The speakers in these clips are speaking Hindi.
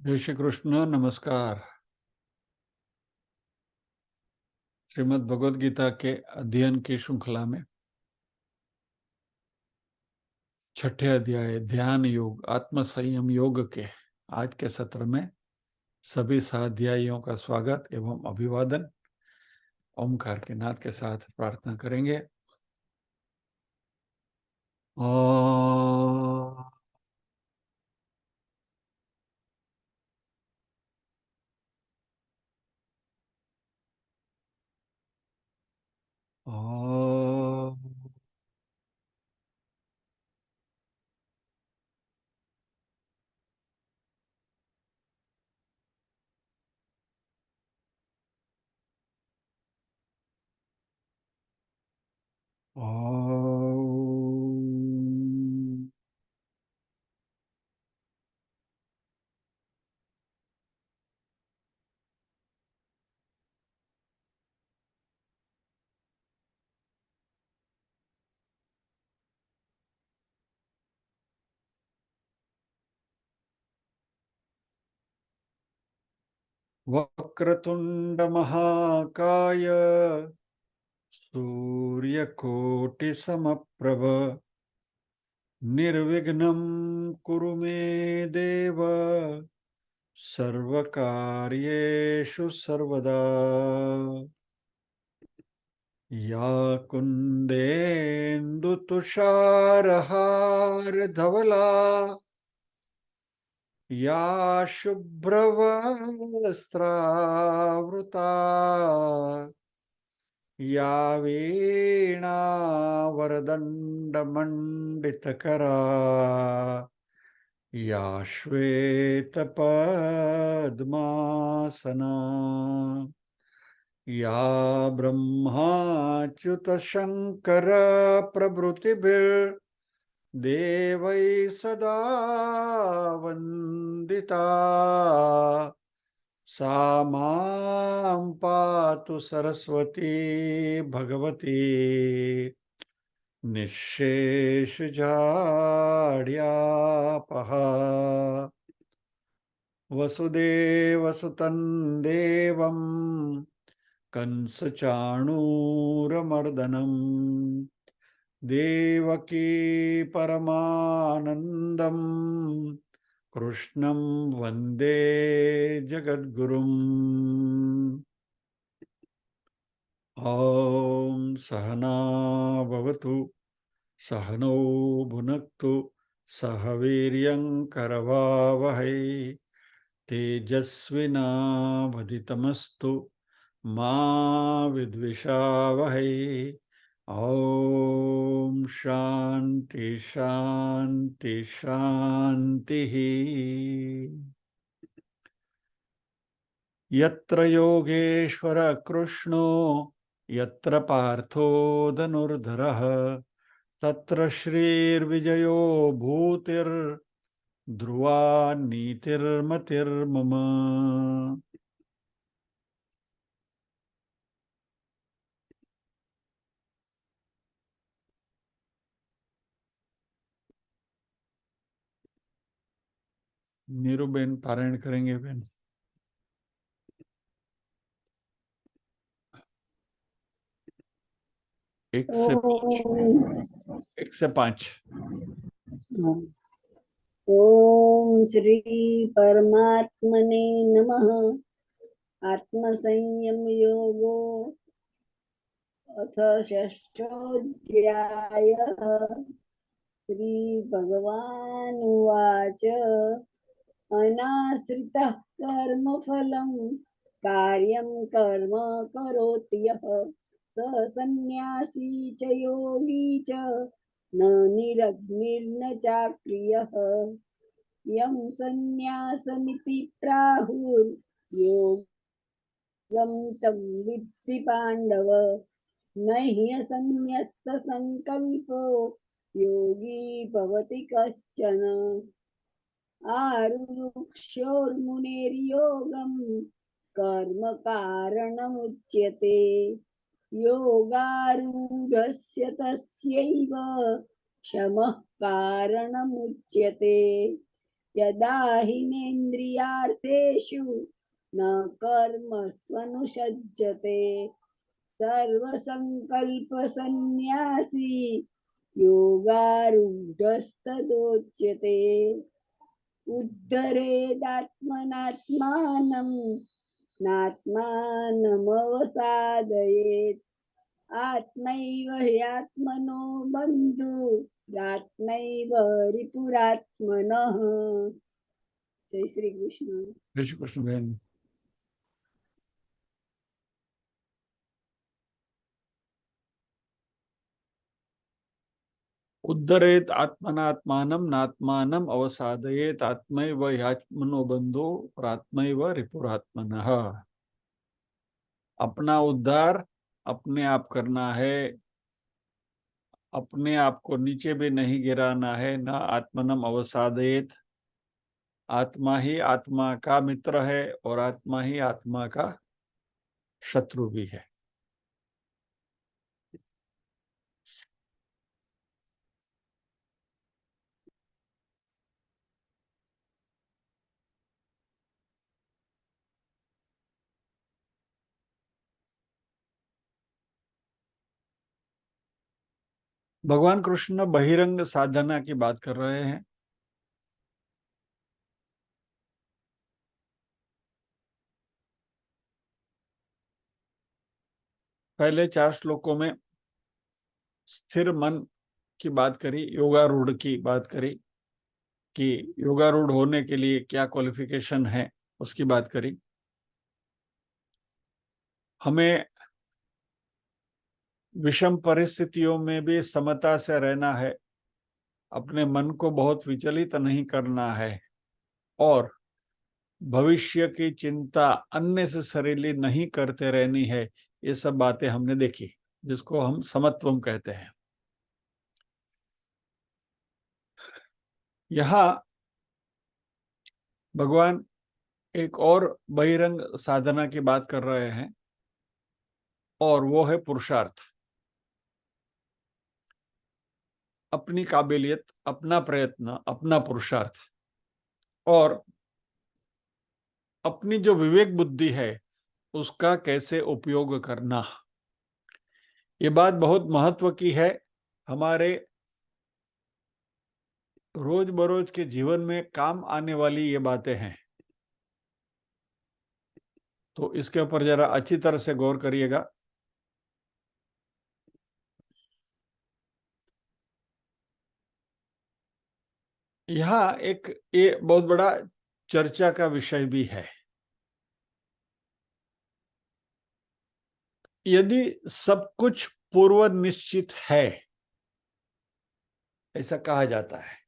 जय श्री कृष्ण। नमस्कार। श्रीमद् भगवद गीता के अध्ययन की श्रृंखला में छठे अध्याय ध्यान योग आत्म संयम योग के आज के सत्र में सभी साध्यायियों का स्वागत एवं अभिवादन। ओमकार के नाद के साथ प्रार्थना करेंगे। ओम ओम ओम वक्रतुंड महाकाय सूर्यकोटि समप्रभ निर्विघ्नं कुरु मे देव सर्वकार्येषु सर्वदा। या कुन्देन्दुतुषारहारधवला या शुभ्रवस्त्रावृता या वीणावरदण्डमण्डितकरा या श्वेतपद्मासना या ब्रह्माच्युतशङ्कर प्रभृतिभिर्देवैः सदा वन्दिता सा मां पातु सरस्वती भगवती निःशेषजाड्यापहा। वसुदेवसुतं देवं कंसचाणूरमर्दनं देवकी परमानन्दं कृष्णं वन्दे जगद्गुरुम्। ॐ सहना भवतु सहनौ भुनक्तु सह वीर्यं करवावहै तेजस्विनावधितमस्तु मा विद्विषावहै। ॐ शान्ति शान्ति शान्तिः। यत्र योगेश्वर कृष्णो यत्र पार्थो धनुर्धरः तत्र श्रीर्विजयो भूतिर्ध्रुवा नीतिर्मतिर्मम। नीरू बेन पारायण करेंगे बेन। एक से पांच। ओम श्री परमात्मने नमः। आत्म संयम योगो अथ षष्ठोऽध्यायः। श्री भगवानुवाच अनाश्रितः कर्मफलं कार्यं कर्म करोति यः स सन्न्यासी च योगी च न निरग्निर्न चाक्रियः। यं सन्न्यासमिति प्राहुर्योगं तं विद्धि पाण्डव। न ह्यसन्न्यस्तसङ्कल्पो योगी भवति कश्चन। आरुरुक्षोर्मुनेर्योगं कर्म कारणमुच्यते। योगारूढस्य तस्यैव शमः कारणमुच्यते। यदा हिनेन्द्रियार्थेषु न कर्मस्वनुषज्जते सर्वसङ्कल्पसन्न्यासी योगारूढस्तदोच्यते उद्धरेदात्मनात्मानं नात्मानमवसादयेत् आत्मैव ह्यात्मनो बन्धुरात्मैव रिपुरात्मनः। जय श्री कृष्ण। जय श्री कृष्ण बहन। उद्धरेत आत्मनात्मानं नात्मानं अवसादयेत आत्मैव ह्यात्मनो बंधो आत्मैव रिपुरात्मनः। अपना उद्धार अपने आप करना है, अपने आप को नीचे भी नहीं गिराना है। न आत्मनम अवसादयेत, आत्मा ही आत्मा का मित्र है और आत्मा ही आत्मा का शत्रु भी है। भगवान कृष्ण बहिरंग साधना की बात कर रहे हैं। पहले 4 श्लोकों में स्थिर मन की बात करी, योगारूढ़ की बात करी कि योगारूढ़ होने के लिए क्या क्वालिफिकेशन है, उसकी बात करी। हमें विषम परिस्थितियों में भी समता से रहना है, अपने मन को बहुत विचलित नहीं करना है और भविष्य की चिंता अननेसेसरीली नहीं करते रहनी है। ये सब बातें हमने देखी, जिसको हम समत्वम कहते हैं। यहाँ भगवान एक और बहिरंग साधना की बात कर रहे हैं और वो है पुरुषार्थ। अपनी काबिलियत, अपना प्रयत्न, अपना पुरुषार्थ और अपनी जो विवेक बुद्धि है उसका कैसे उपयोग करना। ये बात बहुत महत्व की है। हमारे रोज बरोज के जीवन में काम आने वाली ये बातें हैं, तो इसके ऊपर जरा अच्छी तरह से गौर करिएगा। यहाँ एक ये बहुत बड़ा चर्चा का विषय भी है। यदि सब कुछ पूर्व निश्चित है, ऐसा कहा जाता है,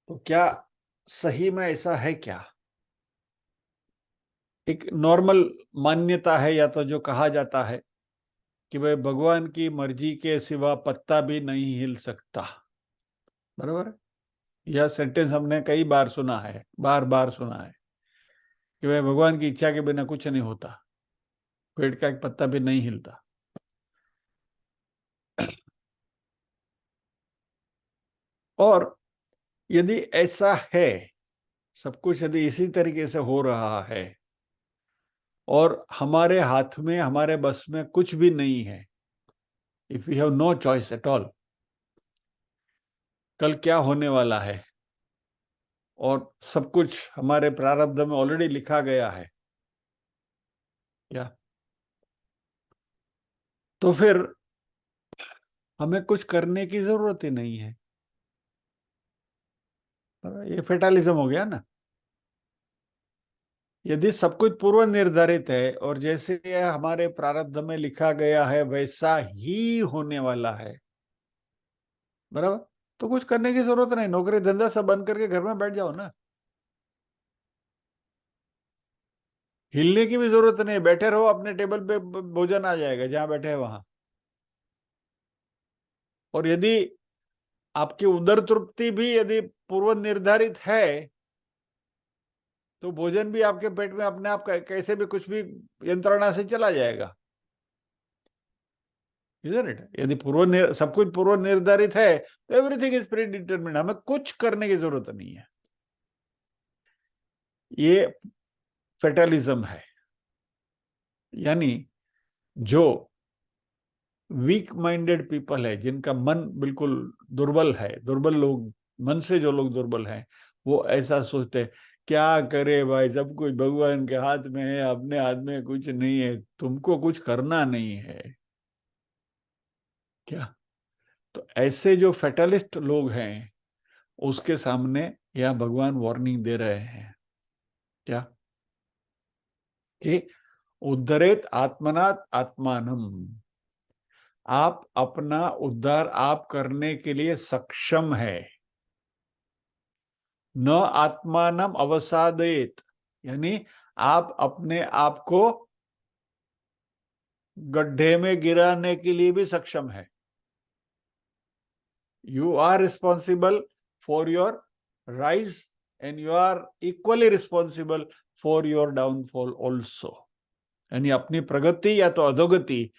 तो क्या सही में ऐसा है क्या? एक नॉर्मल मान्यता है या तो जो कहा जाता है कि भाई भगवान की मर्जी के सिवा पत्ता भी नहीं हिल सकता। बराबर है? यह सेंटेंस हमने कई बार सुना है, बार बार सुना है कि भाई भगवान की इच्छा के बिना कुछ नहीं होता, पेड़ का एक पत्ता भी नहीं हिलता। और यदि ऐसा है, सब कुछ यदि इसी तरीके से हो रहा है और हमारे हाथ में, हमारे बस में कुछ भी नहीं है, if we have no choice at all, कल क्या होने वाला है और सब कुछ हमारे प्रारब्ध में ऑलरेडी लिखा गया है क्या, तो फिर हमें कुछ करने की जरूरत ही नहीं है। ये फेटालिज्म हो गया ना। यदि सब कुछ पूर्व निर्धारित है और जैसे हमारे प्रारब्ध में लिखा गया है वैसा ही होने वाला है, बराबर, तो कुछ करने की जरूरत नहीं। नौकरी धंधा सब बंद करके घर में बैठ जाओ ना। हिलने की भी जरूरत नहीं, बैठे रहो अपने टेबल पे, भोजन आ जाएगा जहां बैठे हैं वहां। और यदि आपकी उदर तृप्ति भी यदि पूर्व निर्धारित है तो भोजन भी आपके पेट में अपने आप कैसे भी कुछ भी यंत्रणा से चला जाएगा। यदि सब कुछ पूर्व निर्धारित है तो एवरीथिंग इज प्री डिटरमिन्ड, हमें कुछ करने की जरूरत नहीं है। ये फेटलिज्म है। यानी जो वीक माइंडेड पीपल है, जिनका मन बिल्कुल दुर्बल है, दुर्बल लोग, मन से जो लोग दुर्बल हैं, वो ऐसा सोचते हैं, क्या करे भाई, सब कुछ भगवान के हाथ में है, अपने हाथ में कुछ नहीं है, तुमको कुछ करना नहीं है क्या। तो ऐसे जो फेटलिस्ट लोग हैं, उसके सामने यह भगवान वार्निंग दे रहे हैं क्या, कि उद्धरेत आत्मनात् आत्मानम, आप अपना उद्धार आप करने के लिए सक्षम है। न आत्मानम अवसादेत, यानी आप अपने आप को गड्ढे में गिराने के लिए भी सक्षम है। You are responsible for your rise and you are equally responsible for your downfall also. यानी अपनी प्रगति या तो अधोगति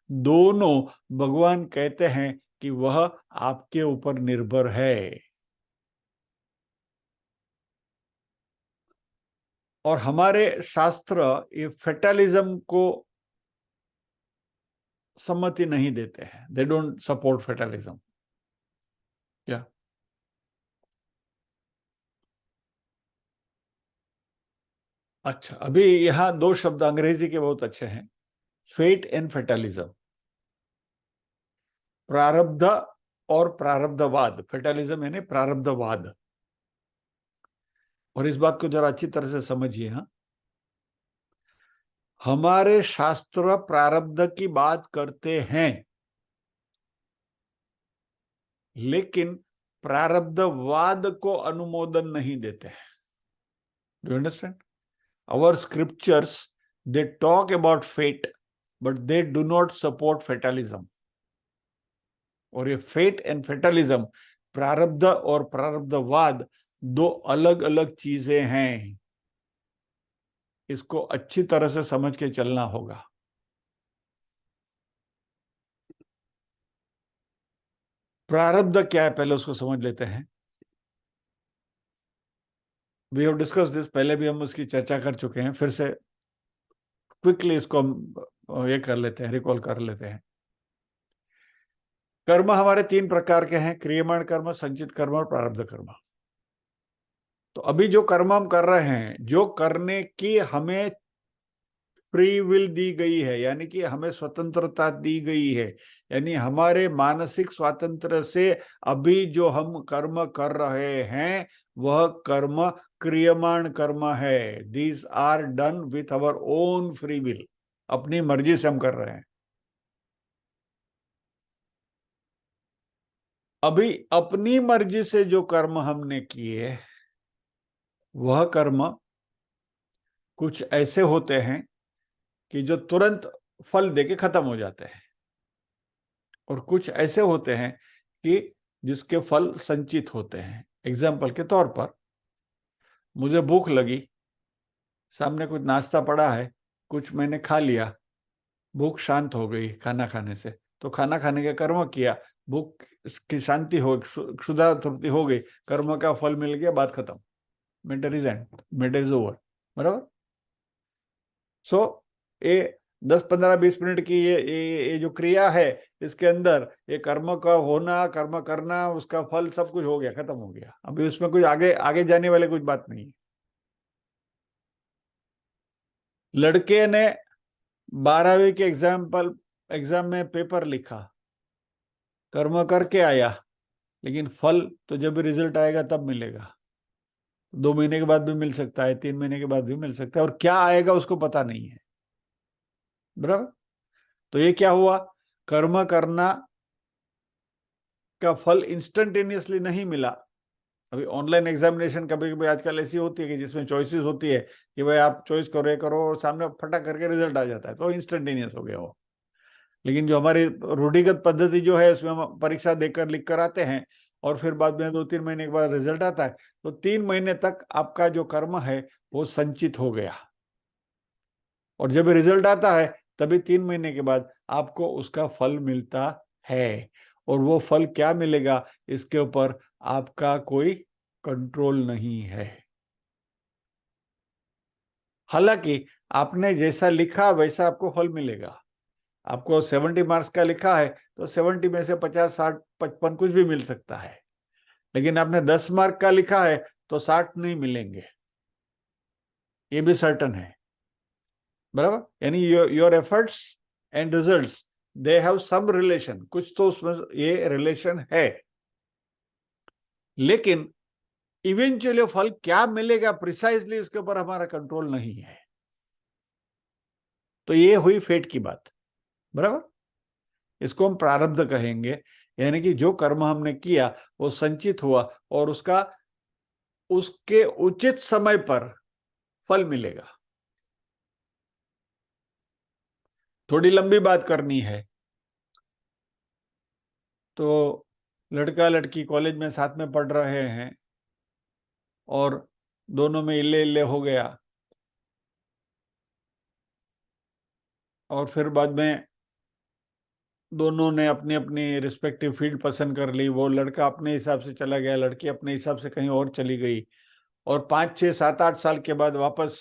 दोनों भगवान कहते हैं कि वह आपके ऊपर निर्भर है। और हमारे शास्त्र ये फेटलिज्म को सम्मति नहीं देते हैं, दे डोंट सपोर्ट फेटलिज्म क्या। अच्छा, अभी यहां दो शब्द अंग्रेजी के बहुत अच्छे हैं, फेट एंड फेटलिज्म। प्रारब्ध और प्रारब्धवाद, फेटलिज्म यानी प्रारब्धवाद। और इस बात को जरा अच्छी तरह से समझिए। हाँ, हमारे शास्त्र प्रारब्ध की बात करते हैं, लेकिन प्रारब्धवाद को अनुमोदन नहीं देते हैं। Do you understand? Our scriptures, they talk about fate, but they do not support fatalism. और ये फेट एंड फेटलिज्म, प्रारब्ध और प्रारब्धवाद, दो अलग अलग चीजें हैं। इसको अच्छी तरह से समझ के चलना होगा। प्रारब्ध क्या है, पहले उसको समझ लेते हैं। वी हैव डिस्कस दिस, पहले भी हम उसकी चर्चा कर चुके हैं, फिर से क्विकली इसको हम ये कर लेते हैं, रिकॉल कर लेते हैं। कर्म हमारे तीन प्रकार के हैं, क्रियमाण कर्म, संचित कर्म और प्रारब्ध कर्म। तो अभी जो कर्म हम कर रहे हैं, जो करने की हमें फ्री विल दी गई है, यानी कि हमें स्वतंत्रता दी गई है, यानी हमारे मानसिक स्वातंत्र से अभी जो हम कर्म कर रहे हैं वह कर्म क्रियमाण कर्म है। These are done with our own free will, अपनी मर्जी से हम कर रहे हैं। अभी अपनी मर्जी से जो कर्म हमने किए, वह कर्म कुछ ऐसे होते हैं कि जो तुरंत फल देके खत्म हो जाते हैं, और कुछ ऐसे होते हैं कि जिसके फल संचित होते हैं। एग्जाम्पल के तौर पर, मुझे भूख लगी, सामने कुछ नाश्ता पड़ा है, कुछ मैंने खा लिया, भूख शांत हो गई खाना खाने से, तो खाना खाने का कर्म किया, भूख की शांति हो, क्षुधा तृप्ति हो गई, कर्म का फल मिल गया, बात खत्म, matter is and, matter is over. बराबर। सो ये 10-15-20 मिनट की ये जो क्रिया है, इसके अंदर ये कर्म का होना, कर्म करना, उसका फल सब कुछ हो गया, खत्म हो गया। अभी उसमें कुछ आगे आगे जाने वाले कुछ बात नहीं है। लड़के ने 12वीं के एग्जाम में पेपर लिखा, कर्म करके आया, लेकिन फल तो जब रिजल्ट आएगा तब मिलेगा। 2 महीने के बाद भी मिल सकता है, 3 महीने के बाद भी मिल सकता है, और क्या आएगा उसको पता नहीं है। बराबर। तो ये क्या हुआ, कर्म करना का फल इंस्टेंटेनियसली नहीं मिला। अभी ऑनलाइन एग्जामिनेशन कभी कभी आजकल ऐसी होती है कि जिसमें चॉइसेस होती है कि भाई आप चॉइस करो, ये करो, और सामने फटा करके रिजल्ट आ जाता है, तो इंस्टेंटेनियस हो गया वो। लेकिन जो हमारी रूढ़िगत पद्धति जो है, उसमें हम परीक्षा देकर लिख कर आते हैं, और फिर बाद में 2-3 महीने के बाद रिजल्ट आता है, तो 3 महीने तक आपका जो कर्म है वो संचित हो गया, और जब रिजल्ट आता है तभी 3 महीने के बाद आपको उसका फल मिलता है। और वो फल क्या मिलेगा, इसके ऊपर आपका कोई कंट्रोल नहीं है। हालांकि आपने जैसा लिखा वैसा आपको फल मिलेगा। आपको 70 मार्क्स का लिखा है तो 70 में से 50, 60, 55 कुछ भी मिल सकता है। लेकिन आपने 10 मार्क का लिखा है तो 60 नहीं मिलेंगे, ये भी सर्टन है। बराबर, यानी your efforts and results they have some relation, कुछ तो उसमें ये रिलेशन है। लेकिन इवेंचुअली फल क्या मिलेगा प्रिसाइजली उसके ऊपर हमारा कंट्रोल नहीं है। तो ये हुई फेट की बात। बराबर, इसको हम प्रारब्ध कहेंगे, यानी कि जो कर्म हमने किया वो संचित हुआ और उसके उचित समय पर फल मिलेगा। थोड़ी लंबी बात करनी है तो लड़का लड़की कॉलेज में साथ में पढ़ रहे हैं और दोनों में इल्ले इल्ले हो गया, और फिर बाद में दोनों ने अपनी अपनी रिस्पेक्टिव फील्ड पसंद कर ली। वो लड़का अपने हिसाब से चला गया, लड़की अपने हिसाब से कहीं और चली गई, और 5, 6, 7, 8 साल के बाद वापस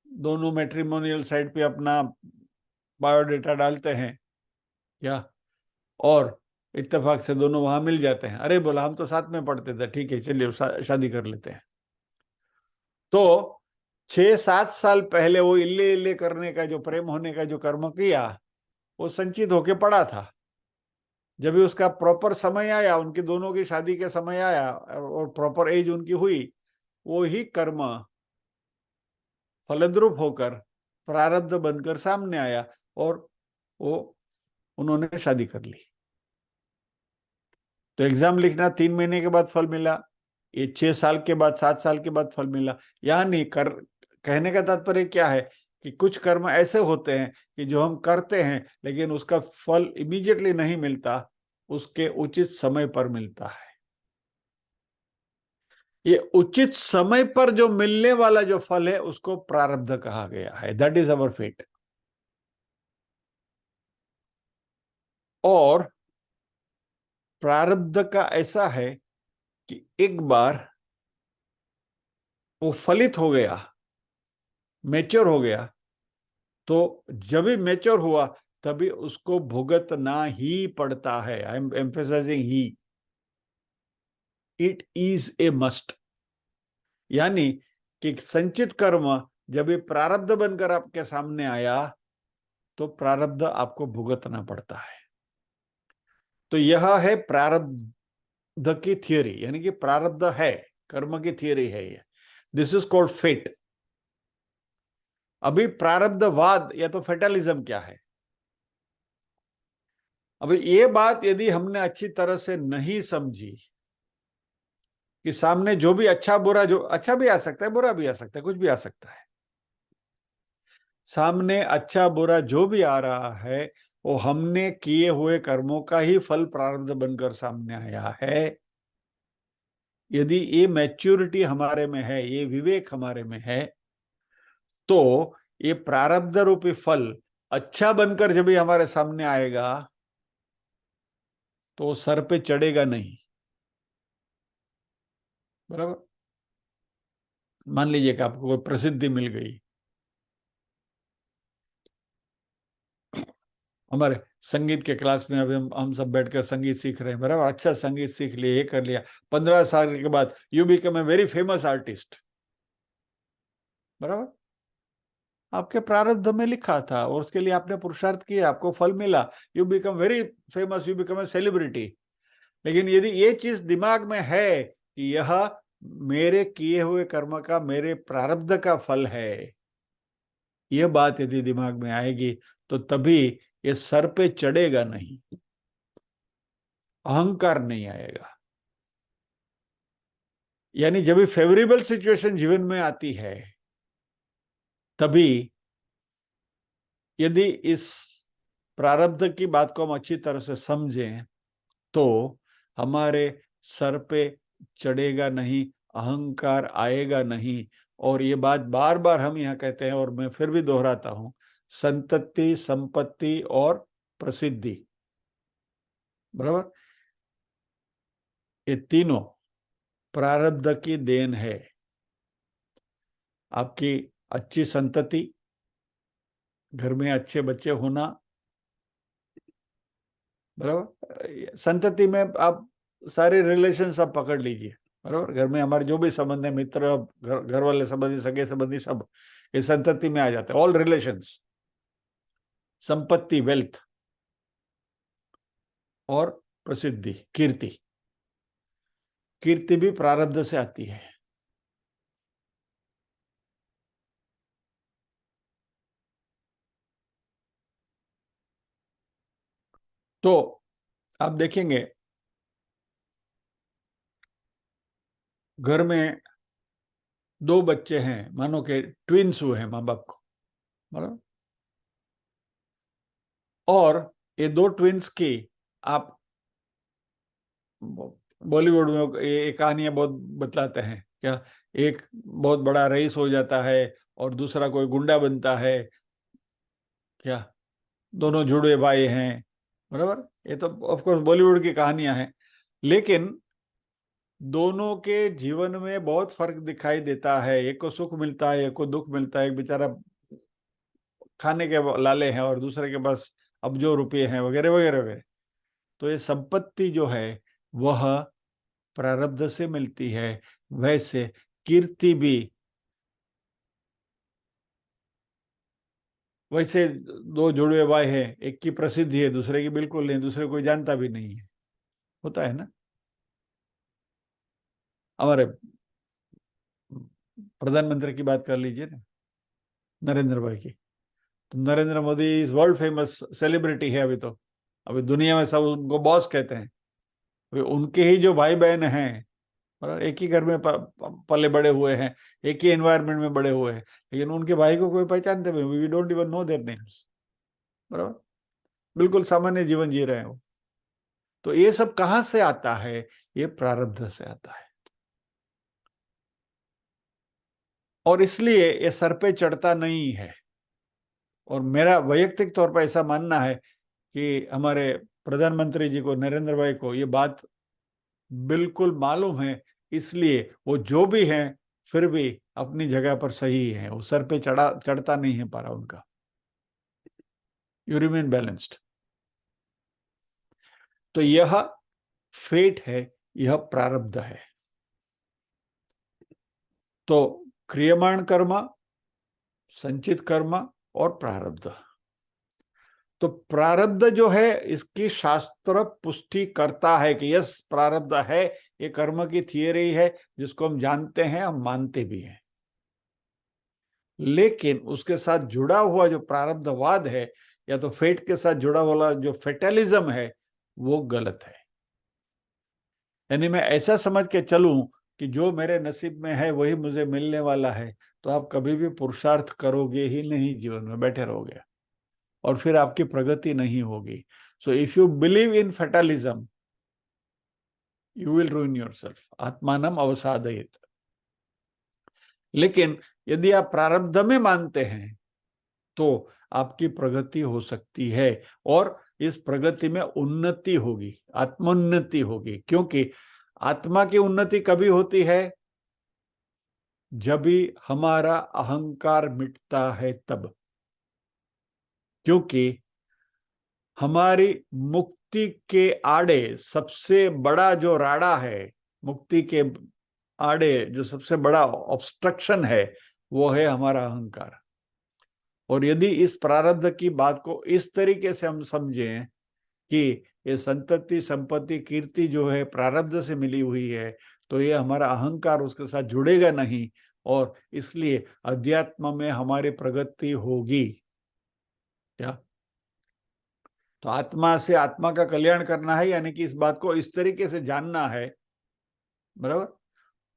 दोनों मैट्रिमोनियल साइट पे अपना बायोडेटा डालते हैं क्या, और इत्तेफाक से दोनों वहां मिल जाते हैं। अरे बोला हम तो साथ में पढ़ते थे, ठीक है चलिए शादी कर लेते हैं। तो 6, 7 साल पहले वो इल्ले इल्ले करने का, जो प्रेम होने का जो कर्म किया, वो संचित होके पड़ा था। जब भी उसका प्रॉपर समय आया, उनकी दोनों की शादी के समय आया और प्रॉपर एज उनकी हुई, वो ही कर्म फलद्रूप होकर प्रारब्ध बनकर सामने आया और वो उन्होंने शादी कर ली। तो एग्जाम लिखना 3 महीने के बाद फल मिला, ये 6 साल के बाद, 7 साल के बाद फल मिला। यानी कहने का तात्पर्य क्या है कि कुछ कर्म ऐसे होते हैं कि जो हम करते हैं लेकिन उसका फल इमीडिएटली नहीं मिलता, उसके उचित समय पर मिलता है। ये उचित समय पर जो मिलने वाला जो फल है उसको प्रारब्ध कहा गया है। That is our fate. और प्रारब्ध का ऐसा है कि एक बार वो फलित हो गया, मैच्योर हो गया, तो जब भी मैच्योर हुआ तभी उसको भुगतना ही पड़ता है। I M emphasizing he, it is a must. यानी कि संचित कर्म जब ये प्रारब्ध बनकर आपके सामने आया तो प्रारब्ध आपको भुगतना पड़ता है। तो यह है प्रारब्ध की थियोरी, यानी कि प्रारब्ध है, कर्म की थियोरी है ये। This is called fate. अभी प्रारब्धवाद या तो फेटलिज्म क्या है, अभी ये बात यदि हमने अच्छी तरह से नहीं समझी कि सामने जो भी अच्छा बुरा, जो अच्छा भी आ सकता है, बुरा भी आ सकता है, कुछ भी आ सकता है, सामने अच्छा बुरा जो भी आ रहा है वो हमने किए हुए कर्मों का ही फल प्रारब्ध बनकर सामने आया है। यदि ये मैच्योरिटी हमारे में है, ये विवेक हमारे में है, तो ये प्रारब्ध रूपी फल अच्छा बनकर जब भी हमारे सामने आएगा तो सर पे चढ़ेगा नहीं। बराबर, मान लीजिए कि आपको कोई प्रसिद्धि मिल गई। हमारे संगीत के क्लास में अभी हम सब बैठकर संगीत सीख रहे हैं, बराबर, अच्छा संगीत सीख लिया, ये कर लिया, 15 साल के बाद you become a very famous artist. बराबर, आपके प्रारब्ध में लिखा था और उसके लिए आपने पुरुषार्थ किया, आपको फल मिला, you become very famous, you become a celebrity. लेकिन यदि ये चीज दिमाग में है कि यह मेरे किए हुए कर्म का, मेरे प्रारब्ध का फल है, यह बात यदि दिमाग में आएगी तो तभी ये सर पे चढ़ेगा नहीं, अहंकार नहीं आएगा। यानी जब भी फेवरेबल सिचुएशन जीवन में आती है तभी यदि इस प्रारब्ध की बात को हम अच्छी तरह से समझें तो हमारे सर पे चढ़ेगा नहीं, अहंकार आएगा नहीं। और ये बात बार बार हम यहाँ कहते हैं और मैं फिर भी दोहराता हूं, संतति, संपत्ति और प्रसिद्धि, बराबर, ये तीनों प्रारब्ध की देन है। आपकी अच्छी संतति, घर में अच्छे बच्चे होना, बराबर। संतति में आप सारे रिलेशन सब पकड़ लीजिए, बराबर। घर में हमारे जो भी संबंध है, मित्र, घर वाले संबंधी, सगे संबंधी, सब ये संतति में आ जाते हैं। ऑल रिलेशंस, संपत्ति, वेल्थ, और प्रसिद्धि, कीर्ति। कीर्ति भी प्रारब्ध से आती है। तो आप देखेंगे घर में दो बच्चे हैं, मानो के ट्विंस हुए हैं माँ बाप को, बराबर। और ये दो ट्विंस की आप बॉलीवुड में ये कहानियां बहुत बतलाते हैं क्या, एक बहुत बड़ा रईस हो जाता है और दूसरा कोई गुंडा बनता है क्या, दोनों जुड़े भाई हैं, बराबर। ये तो ऑफ कोर्स बॉलीवुड की कहानियां हैं, लेकिन दोनों के जीवन में बहुत फर्क दिखाई देता है। एक को सुख मिलता है, एक को दुख मिलता है। एक बेचारा खाने के लाले हैं और दूसरे के पास अब्जों रुपये हैं, वगैरह वगैरह वगैरह। तो ये संपत्ति जो है वह प्रारब्ध से मिलती है। वैसे कीर्ति भी, वैसे दो जुड़वे भाई हैं, एक की प्रसिद्धि है, दूसरे की बिल्कुल नहीं, दूसरे कोई जानता भी नहीं है, होता है ना। हमारे प्रधानमंत्री की बात कर लीजिए ना, नरेंद्र भाई की। तो Narendra Modi is world famous celebrity है अभी तो। अभी दुनिया में सब उनको बॉस कहते हैं। अभी उनके ही जो भाई बहन हैं, और एक ही घर में पले बड़े हुए हैं, एक ही एनवायरनमेंट में बड़े हुए हैं, लेकिन उनके भाई को कोई पहचानते भी नहीं, we don't even know their names, बराबर। बिल्कुल सामान्य जीवन जी रहे हैं वो। तो ये सब कहां से आता है? ये प्रारब्ध से आता है। और इसलिए ये सर पे चढ़ता नहीं है। और मेरा वैयक्तिक तौर पर ऐसा मानना है कि हमारे प्रधानमंत्री जी को, नरेंद्र भाई को, ये बात बिल्कुल मालूम है। इसलिए वो जो भी हैं फिर भी अपनी जगह पर सही है। वो सर पे चढ़ता नहीं है पारा उनका। You remain balanced. तो यह फेट है, यह प्रारब्ध है। तो क्रियमाण कर्म, संचित कर्म और प्रारब्ध। तो प्रारब्ध जो है, इसकी शास्त्र पुष्टि करता है कि यस प्रारब्ध है। ये कर्म की थियरी है जिसको हम जानते हैं, हम मानते भी हैं। लेकिन उसके साथ जुड़ा हुआ जो प्रारब्धवाद है, या तो फेट के साथ जुड़ा हुआ जो फेटलिज्म है, वो गलत है। यानी मैं ऐसा समझ के चलूं कि जो मेरे नसीब में है वही मुझे मिलने वाला है, तो आप कभी भी पुरुषार्थ करोगे ही नहीं, जीवन में बैठे रहोगे और फिर आपकी प्रगति नहीं होगी। So if you believe in fatalism, you will ruin yourself. आत्मानम अवसादयेत। लेकिन यदि आप प्रारब्ध में मानते हैं तो आपकी प्रगति हो सकती है, और इस प्रगति में उन्नति होगी, आत्मोन्नति होगी। क्योंकि आत्मा की उन्नति कभी होती है? जब भी हमारा अहंकार मिटता है तब। क्योंकि हमारी मुक्ति के आड़े सबसे बड़ा जो राड़ा है, मुक्ति के आड़े जो सबसे बड़ा ऑब्स्ट्रक्शन है, वो है हमारा अहंकार। और यदि इस प्रारब्ध की बात को इस तरीके से हम समझें कि ये संतति, संपत्ति, कीर्ति जो है प्रारब्ध से मिली हुई है, तो ये हमारा अहंकार उसके साथ जुड़ेगा नहीं, और इसलिए अध्यात्म में हमारी प्रगति होगी। क्या? तो आत्मा से आत्मा का कल्याण करना है, यानी कि इस बात को इस तरीके से जानना है, बराबर।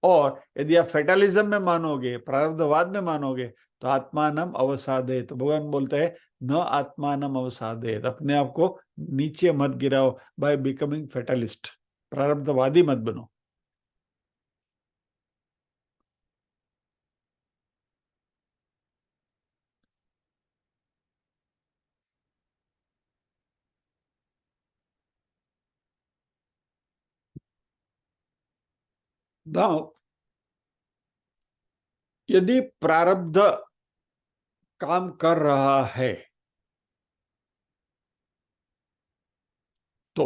और यदि आप फेटलिज्म में मानोगे, प्रारब्धवाद में मानोगे, तो आत्मानम अवसादे, तो भगवान बोलते हैं न आत्मानम अवसादे, अपने आप को नीचे मत गिराओ बाय बिकमिंग फेटलिस्ट। प्रारब्धवादी मत बनो। Now, यदि प्रारब्ध काम कर रहा है तो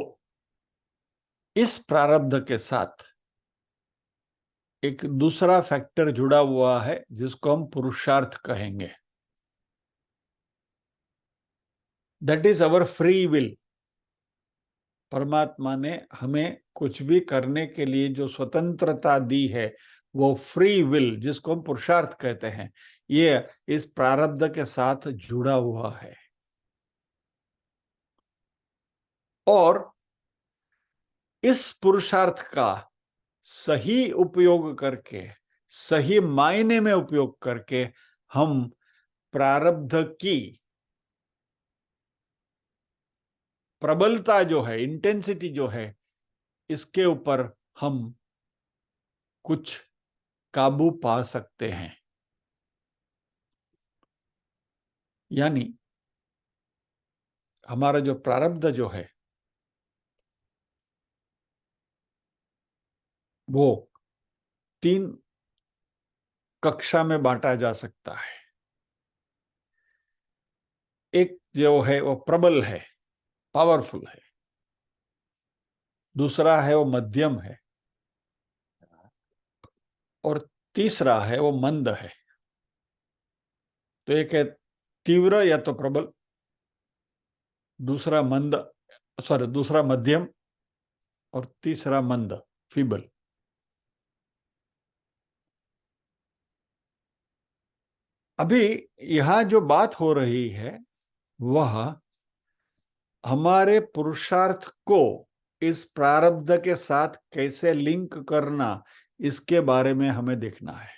इस प्रारब्ध के साथ एक दूसरा फैक्टर जुड़ा हुआ है जिसको हम पुरुषार्थ कहेंगे। That is our free will. परमात्मा ने हमें कुछ भी करने के लिए जो स्वतंत्रता दी है वो फ्री विल, जिसको हम पुरुषार्थ कहते हैं, ये इस प्रारब्ध के साथ जुड़ा हुआ है। और इस पुरुषार्थ का सही उपयोग करके, सही मायने में उपयोग करके हम प्रारब्ध की प्रबलता जो है, इंटेंसिटी जो है, इसके ऊपर हम कुछ काबू पा सकते हैं। यानी हमारा जो प्रारब्ध जो है वो 3 कक्षा में बांटा जा सकता है। एक जो है वो प्रबल है, पावरफुल है। दूसरा है वो मध्यम है। और तीसरा है वो मंद है। तो एक है तीव्र या तो प्रबल, दूसरा मध्यम, और तीसरा मंद, फीबल। अभी यहां जो बात हो रही है वह हमारे पुरुषार्थ को इस प्रारब्ध के साथ कैसे लिंक करना, इसके बारे में हमें देखना है।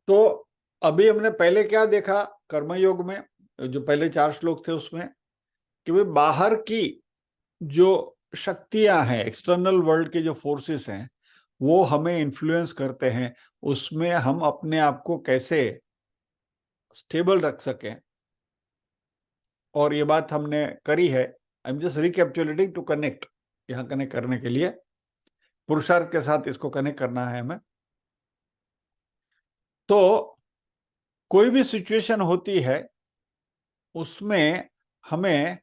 तो अभी हमने पहले क्या देखा कर्मयोग में, जो पहले 4 श्लोक थे उसमें, कि भाई बाहर की जो शक्तियां हैं, एक्सटर्नल वर्ल्ड के जो फोर्सेस हैं, वो हमें इन्फ्लुएंस करते हैं। उसमें हम अपने आप को कैसे स्टेबल रख सकें, और ये बात हमने करी है। I am just recapitulating to connect, यहाँ कनेक्ट करने के लिए पुरुषार्थ के साथ इसको कनेक्ट करना है हमें। तो कोई भी सिचुएशन होती है उसमें हमें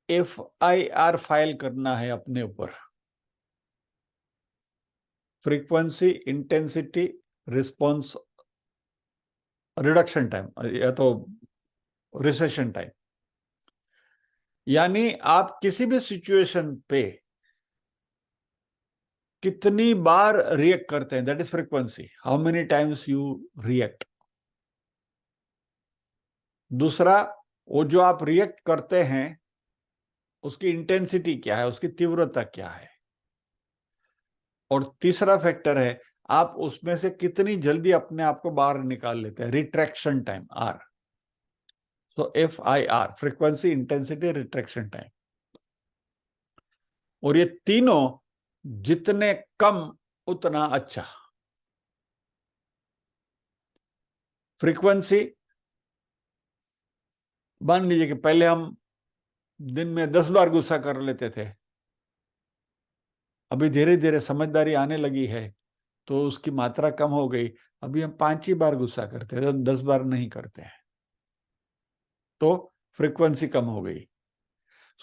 FIR फाइल करना है अपने ऊपर। Frequency, intensity, response, reduction time या तो रिसेशन टाइम। यानी आप किसी भी सिचुएशन पे कितनी बार रिएक्ट करते हैं, that is frequency, how many times you react. दूसरा, वो जो आप रिएक्ट करते हैं उसकी इंटेंसिटी क्या है, उसकी तीव्रता क्या है। और तीसरा फैक्टर है आप उसमें से कितनी जल्दी अपने आप को बाहर निकाल लेते हैं, रिट्रैक्शन टाइम, R। सो FIR, frequency, intensity, retraction time. और ये तीनों जितने कम उतना अच्छा। फ्रीक्वेंसी, मान लीजिए कि पहले हम दिन में 10 बार गुस्सा कर लेते थे, अभी धीरे धीरे समझदारी आने लगी है तो उसकी मात्रा कम हो गई, अभी हम 5 ही बार गुस्सा करते हैं, 10 बार नहीं करते हैं, तो फ्रीक्वेंसी कम हो गई।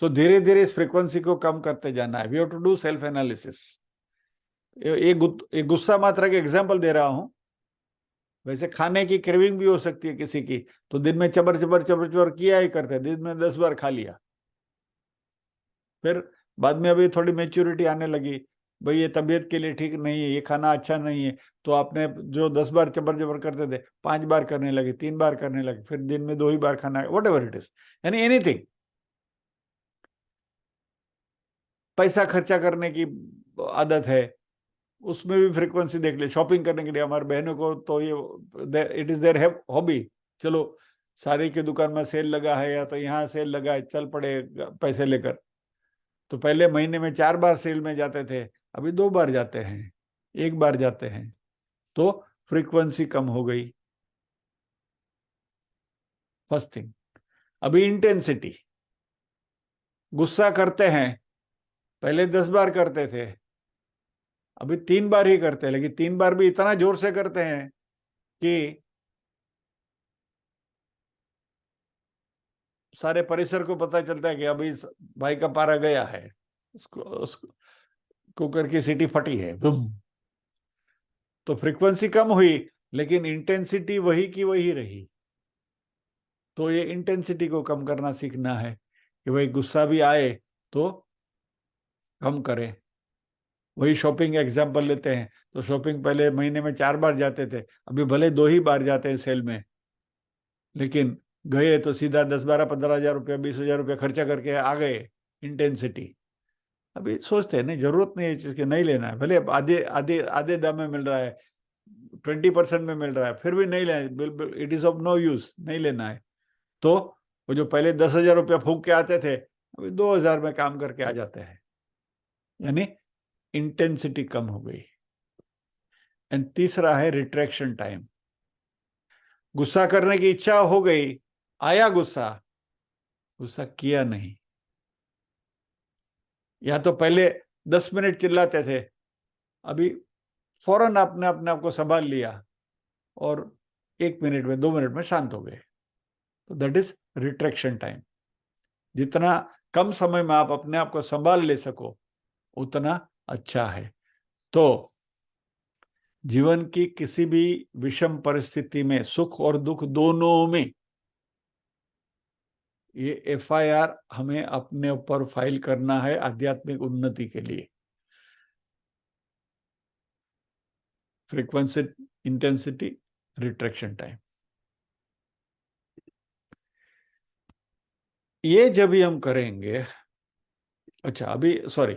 सो धीरे धीरे इस फ्रीक्वेंसी को कम करते जाना है। We have to do self analysis. एक गुस्सा मात्रा के एग्जाम्पल दे रहा हूं। वैसे खाने की क्रेविंग भी हो सकती है किसी की, तो दिन में चबर चबर चबर चबर किया ही करते हैं, दिन में 10 बार खा लिया। फिर बाद में अभी थोड़ी मेच्योरिटी आने लगी, भाई ये तबीयत के लिए ठीक नहीं है, ये खाना अच्छा नहीं है, तो आपने जो 10 बार चबर चबर करते थे 5 बार करने लगे, 3 बार करने लगे, फिर दिन में 2 ही बार खाना, वट एवर इट इज, यानी एनीथिंग। पैसा खर्चा करने की आदत है, उसमें भी फ्रीक्वेंसी देख ले। शॉपिंग करने के लिए हमारे बहनों को तो ये इट इज देयर हॉबी, चलो साड़ी की दुकान में सेल लगा है या तो यहाँ सेल लगा है, चल पड़े पैसे लेकर। तो पहले महीने में 4 बार सेल में जाते थे, अभी 2 बार जाते हैं, 1 बार जाते हैं। तो फ्रीक्वेंसी कम हो गई, फर्स्ट थिंग। अभी इंटेंसिटी, गुस्सा करते हैं, पहले 10 बार करते थे, अभी 3 बार ही करते हैं, लेकिन 3 बार भी इतना जोर से करते हैं कि सारे परिसर को पता चलता है कि अभी इस भाई का पारा गया है, उसको कुकर की सीटी फटी है, बुम। तो फ्रीक्वेंसी कम हुई, लेकिन इंटेंसिटी वही की वही रही। तो ये इंटेंसिटी को कम करना सीखना है कि भाई गुस्सा भी आए तो कम करें। वही शॉपिंग एग्जाम्पल लेते हैं, तो शॉपिंग पहले महीने में 4 बार जाते थे, अभी भले 2 ही बार जाते हैं सेल में, लेकिन गए तो सीधा 10, 12, 15 हजार रुपया, 20 हजार रुपया खर्चा करके आ गए। इंटेंसिटी। अभी सोचते हैं नहीं, जरूरत नहीं है चीज की, नहीं लेना है, भले आधे आधे आधे दाम में मिल रहा है, 20% में मिल रहा है, फिर भी नहीं लेना, it is of no use, नहीं लेना है। तो वो जो पहले 10 हजार रुपया फूंक के आते थे, अभी 2 हजार में काम करके आ जाते हैं, यानी इंटेंसिटी कम हो गई। एंड तीसरा है रिट्रैक्शन टाइम। गुस्सा करने की इच्छा हो गई, आया गुस्सा, गुस्सा किया नहीं। या तो पहले 10 मिनट चिल्लाते थे, अभी फौरन आपने अपने आप को संभाल लिया और 1 मिनट में, 2 मिनट में शांत हो गए। तो दैट इज रिट्रैक्शन टाइम। जितना कम समय में आप अपने आप को संभाल ले सको, उतना अच्छा है। तो जीवन की किसी भी विषम परिस्थिति में, सुख और दुख दोनों में, ये एफआईआर हमें अपने ऊपर फाइल करना है आध्यात्मिक उन्नति के लिए। फ्रीक्वेंसी, इंटेंसिटी, रिट्रैक्शन टाइम, ये जब भी हम करेंगे। अच्छा, अभी सॉरी,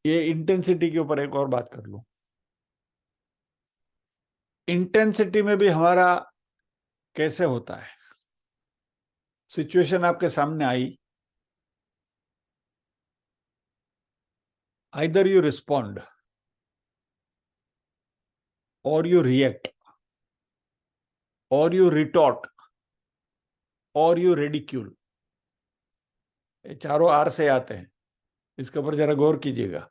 ये इंटेंसिटी के ऊपर एक और बात कर लूं। इंटेंसिटी में भी हमारा कैसे होता है, सिचुएशन आपके सामने आई, आइदर यू रिस्पॉन्ड और यू रिएक्ट और यू रिटॉर्ट और यू रेडिक्यूल। ये चारों आर से आते हैं, इसके ऊपर जरा गौर कीजिएगा।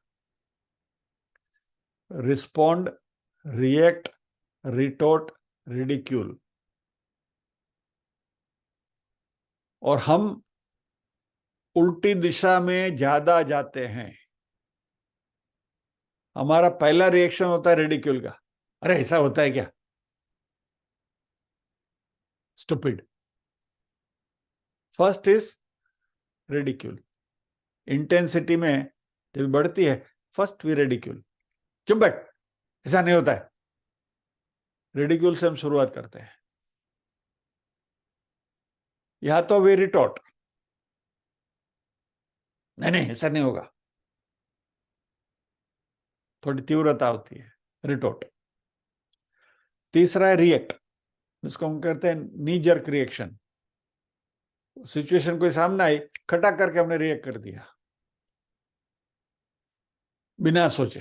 Respond, react, retort, ridicule. और हम उल्टी दिशा में ज्यादा जाते हैं। हमारा पहला रिएक्शन होता है रिडिक्यूल का, अरे ऐसा होता है क्या, stupid. First is ridicule. Intensity में जब बढ़ती है, फर्स्ट वी रिडिक्यूल, चुप बैठ, ऐसा नहीं होता है। रिडिक्यूल से हम शुरुआत करते हैं। या तो वी रिटॉर्ट, नहीं नहीं ऐसा नहीं होगा, थोड़ी तीव्रता होती है, रिटॉर्ट। तीसरा है रिएक्ट, जिसको हम कहते हैं नी जर्क रिएक्शन। सिचुएशन कोई सामने आई, खटाक करके हमने रिएक्ट कर दिया बिना सोचे।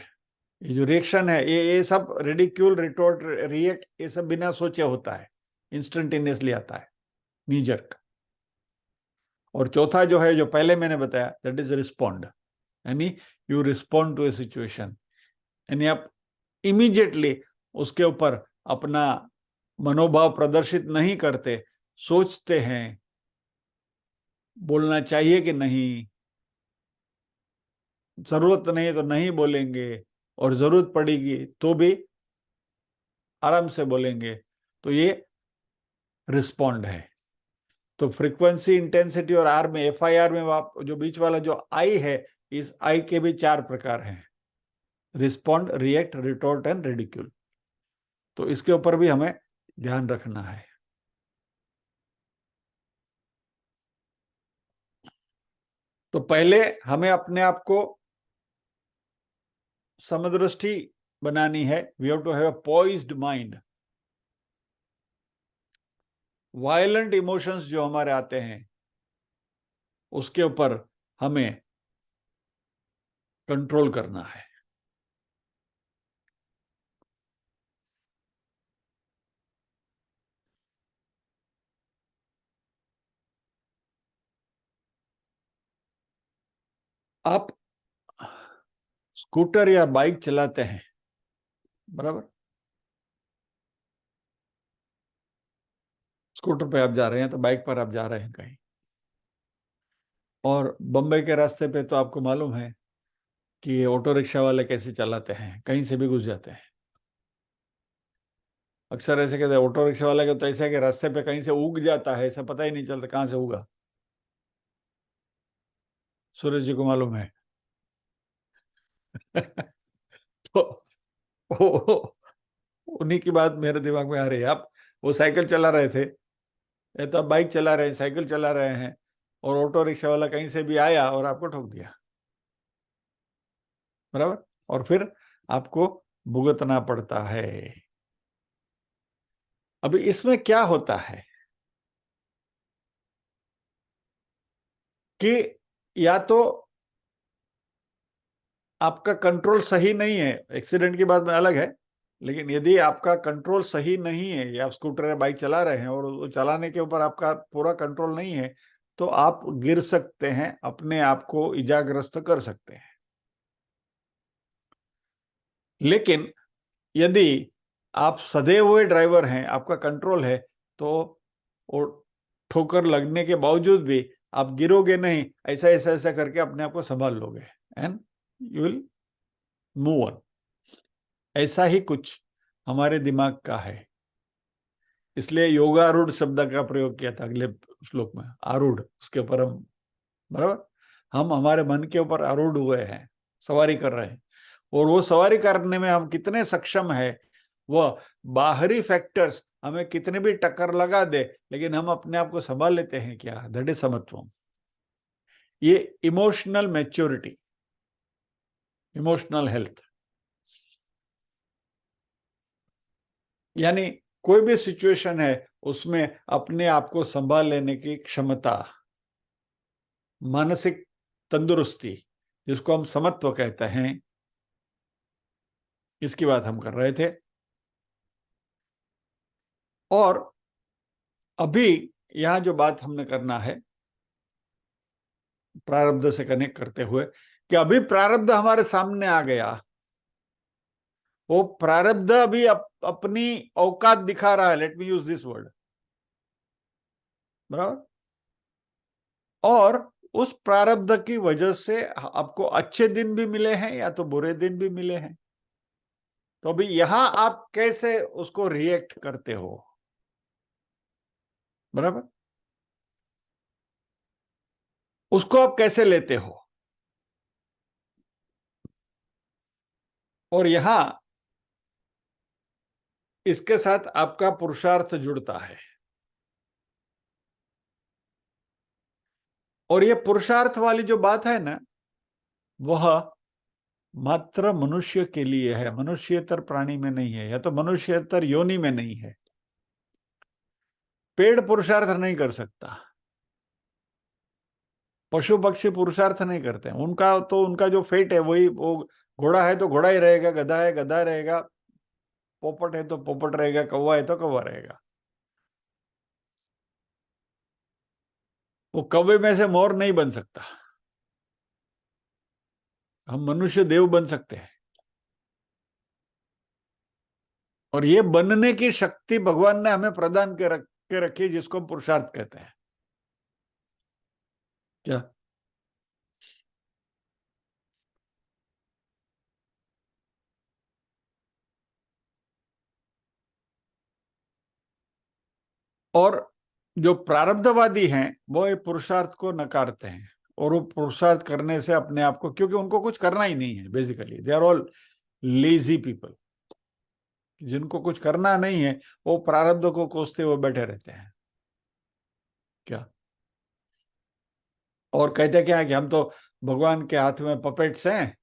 ये जो रिएक्शन है, ये सब रिडिक्यूल, रिटोर्ट, रिएक्ट, ये सब बिना सोचे होता है, इंस्टेंटेनियसली आता है, नी जर्क। और चौथा जो है, जो पहले मैंने बताया, दैट इज रिस्पॉन्ड, यानी you respond to a situation, यानी आप इमीडिएटली उसके ऊपर अपना मनोभाव प्रदर्शित नहीं करते, सोचते हैं बोलना चाहिए कि नहीं, जरूरत नहीं तो नहीं बोलेंगे, और जरूरत पड़ेगी तो भी आराम से बोलेंगे। तो ये रिस्पॉन्ड है। तो फ्रीक्वेंसी, इंटेंसिटी और आर में, एफआईआर में आप जो बीच वाला जो आई है, इस आई के भी 4 प्रकार हैं, respond, react, retort and ridicule. तो इसके ऊपर भी हमें ध्यान रखना है। तो पहले हमें अपने आप को समदृष्टि बनानी है। We have to have a poised mind. Violent emotions जो हमारे आते हैं, उसके ऊपर हमें कंट्रोल करना है। आप स्कूटर या बाइक चलाते हैं, बराबर। स्कूटर पे आप जा रहे हैं तो बाइक पर आप जा रहे हैं कहीं, और बम्बई के रास्ते पे तो आपको मालूम है कि ऑटो रिक्शा वाले कैसे चलाते हैं, कहीं से भी घुस जाते हैं। अक्सर ऐसे कहते हैं ऑटो रिक्शा वाले का तो ऐसा है कि रास्ते पे कहीं से उग जाता है, ऐसा पता ही नहीं चलता कहाँ से उगा। सूरज जी को मालूम है। तो उन्हीं की बात मेरे दिमाग में आ रही है। आप वो साइकिल चला रहे थे, या तो आप बाइक चला रहे हैं, साइकिल चला रहे हैं, और ऑटो रिक्शा वाला कहीं से भी आया और आपको ठोक दिया, बराबर। और फिर आपको भुगतना पड़ता है। अभी इसमें क्या होता है कि या तो आपका कंट्रोल सही नहीं है, एक्सीडेंट की बात में अलग है, लेकिन यदि आपका कंट्रोल सही नहीं है, या आप स्कूटर या बाइक चला रहे हैं और वो चलाने के ऊपर आपका पूरा कंट्रोल नहीं है, तो आप गिर सकते हैं, अपने आप को इजाग्रस्त कर सकते हैं। लेकिन यदि आप सधे हुए ड्राइवर हैं, आपका कंट्रोल है, तो वो ठोकर लगने के बावजूद भी आप गिरोगे नहीं, ऐसा ऐसा ऐसा करके अपने आप को संभाल लोगे, and you will move on. ऐसा ही कुछ हमारे दिमाग का है। इसलिए योगारूढ़ शब्द का प्रयोग किया था अगले श्लोक में। आरूढ़, उसके ऊपर हम, बराबर, हम हमारे मन के ऊपर आरूढ़ हुए हैं, सवारी कर रहे हैं। और वो सवारी करने में हम कितने सक्षम है, वह बाहरी फैक्टर्स हमें कितने भी टक्कर लगा दे, लेकिन हम अपने आप को संभाल लेते हैं क्या, दैट इज समत्वम। ये इमोशनल मैच्योरिटी, इमोशनल हेल्थ, यानी कोई भी सिचुएशन है उसमें अपने आप को संभाल लेने की क्षमता, मानसिक तंदुरुस्ती, जिसको हम समत्व कहते हैं, इसकी बात हम कर रहे थे। और अभी यहां जो बात हमने करना है प्रारब्ध से कनेक्ट करते हुए, कि अभी प्रारब्ध हमारे सामने आ गया, वो प्रारब्ध अभी अपनी औकात दिखा रहा है, let me use this word, बराबर। और उस प्रारब्ध की वजह से आपको अच्छे दिन भी मिले हैं या तो बुरे दिन भी मिले हैं। तो अभी यहां आप कैसे उसको रिएक्ट करते हो, बराबर, उसको आप कैसे लेते हो। और यहां इसके साथ आपका पुरुषार्थ जुड़ता है। और ये पुरुषार्थ वाली जो बात है ना, वह मात्र मनुष्य के लिए है, मनुष्यतर प्राणी में नहीं है, या तो मनुष्यतर योनि में नहीं है। पेड़ पुरुषार्थ नहीं कर सकता, पशु पक्षी पुरुषार्थ नहीं करते हैं, उनका तो उनका जो फेट है वही, वो घोड़ा है तो घोड़ा ही रहेगा, गधा है गधा रहेगा, पोपट है तो पोपट रहेगा, कौवा है तो कौवा रहेगा। वो कौवे में से मोर नहीं बन सकता। हम मनुष्य देव बन सकते हैं, और ये बनने की शक्ति भगवान ने हमें प्रदान के रखी, जिसको हम पुरुषार्थ कहते हैं। क्या? और जो प्रारब्धवादी हैं वो ये पुरुषार्थ को नकारते हैं, और वो पुरुषार्थ करने से अपने आप को, क्योंकि उनको कुछ करना ही नहीं है, basically they are all lazy people. जिनको कुछ करना नहीं है वो प्रारब्ध को कोसते हुए बैठे रहते हैं। क्या? और कहते क्या है कि हम तो भगवान के हाथ में पपेट्स हैं,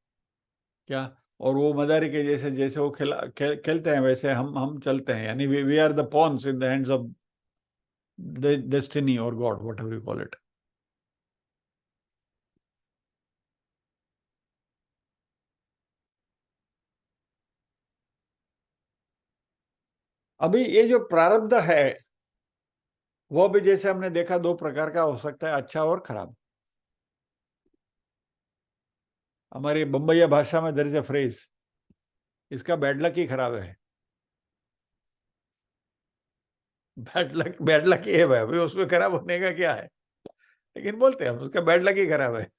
क्या, और वो मदारी के जैसे जैसे वो खेलते हैं वैसे हम चलते हैं, यानी we are the pawns in the hands of destiny और god, whatever you call it. अभी ये जो प्रारब्ध है वो भी जैसे हमने देखा दो प्रकार का हो सकता है, अच्छा और खराब। हमारी बम्बईया भाषा में देयर इज अ फ्रेज, इसका बैड लक ही खराब है। बैड लक ही है भाई, अभी उसमें खराब होने का क्या है, लेकिन बोलते हैं हम उसका बैड लक ही खराब है।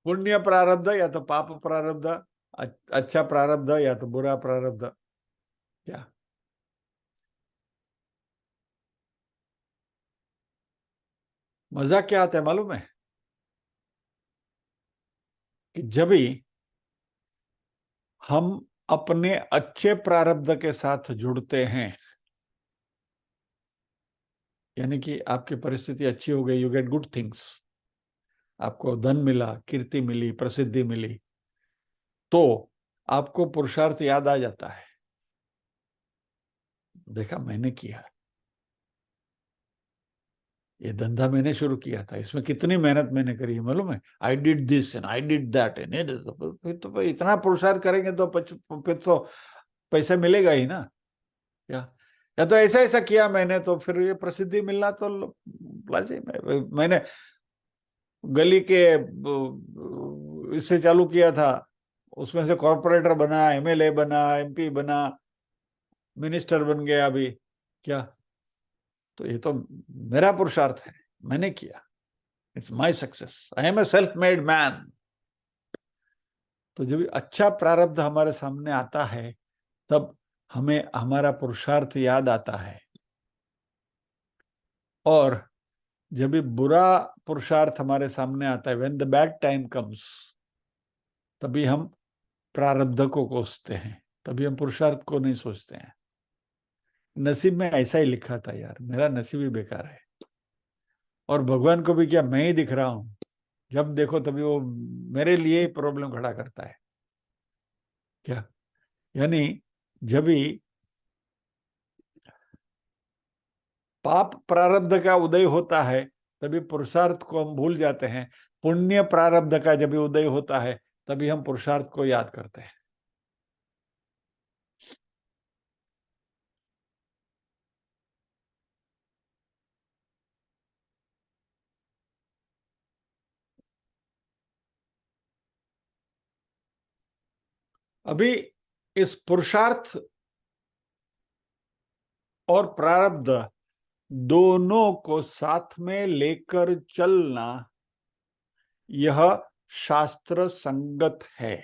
पुण्य प्रारब्ध या तो पाप प्रारब्ध, अच्छा प्रारब्ध या तो बुरा प्रारब्ध। क्या मजा क्या आता है मालूम है, कि जब भी हम अपने अच्छे प्रारब्ध के साथ जुड़ते हैं, यानी कि आपकी परिस्थिति अच्छी हो गई, यू गेट गुड थिंग्स, आपको धन मिला, कीर्ति मिली, प्रसिद्धि मिली, तो आपको पुरुषार्थ याद आ जाता है। देखा मैंने किया, ये धंधा मैंने शुरू किया था, इसमें कितनी मेहनत मैंने करी है मालूम है, I did this and I did that and फिर तो भाई इतना पुरुषार्थ करेंगे तो फिर तो पैसा मिलेगा ही ना। या तो ऐसा ऐसा किया मैंने तो फिर ये प्रसिद्धि मिलना तो लाजिम है। मैंने गली के इससे चालू किया था, उसमें से कॉर्पोरेटर बना, एमएलए बना, एमपी बना, मिनिस्टर बन गया अभी। क्या, तो ये तो मेरा पुरुषार्थ है, मैंने किया, it's my success, I am a self made man. तो जब अच्छा प्रारब्ध हमारे सामने आता है, तब हमें हमारा पुरुषार्थ याद आता है, और जब भी बुरा पुरुषार्थ हमारे सामने आता है, when the bad time comes, तभी हम प्रारब्ध को कोसते हैं, तभी हम पुरुषार्थ को नहीं सोचते हैं। नसीब में ऐसा ही लिखा था यार, मेरा नसीब ही बेकार है, और भगवान को भी क्या मैं ही दिख रहा हूं, जब देखो तभी वो मेरे लिए ही प्रॉब्लम खड़ा करता है। क्या, यानी जब भी पाप प्रारब्ध का उदय होता है, तभी पुरुषार्थ को हम भूल जाते हैं, पुण्य प्रारब्ध का जब भी उदय होता है, तभी हम पुरुषार्थ को याद करते हैं। अभी इस पुरुषार्थ और प्रारब्ध दोनों को साथ में लेकर चलना, यह शास्त्र संगत है।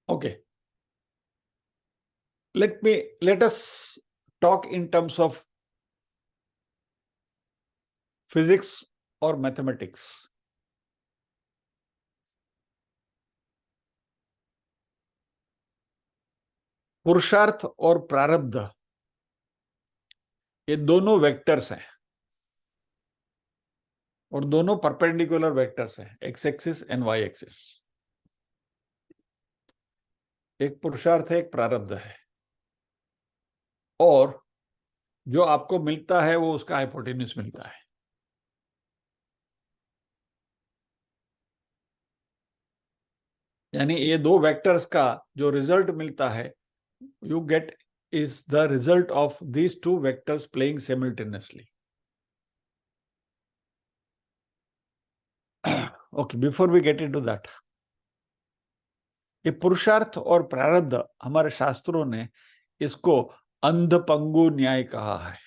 Okay, let us talk in terms of physics और मैथमेटिक्स। पुरुषार्थ और प्रारब्ध, ये दोनों वेक्टर्स हैं, और दोनों परपेंडिकुलर वेक्टर्स हैं, X axis and Y axis. एक पुरुषार्थ है, एक प्रारब्ध है, और जो आपको मिलता है वो उसका हाइपोटेन्यूज मिलता है। यानी ये दो वेक्टर्स का जो रिजल्ट मिलता है, you get is the result of these two vectors playing simultaneously. Okay, before we get into that, ये पुरुषार्थ और प्रारब्ध, हमारे शास्त्रों ने इसको अंध पंगु न्याय कहा है।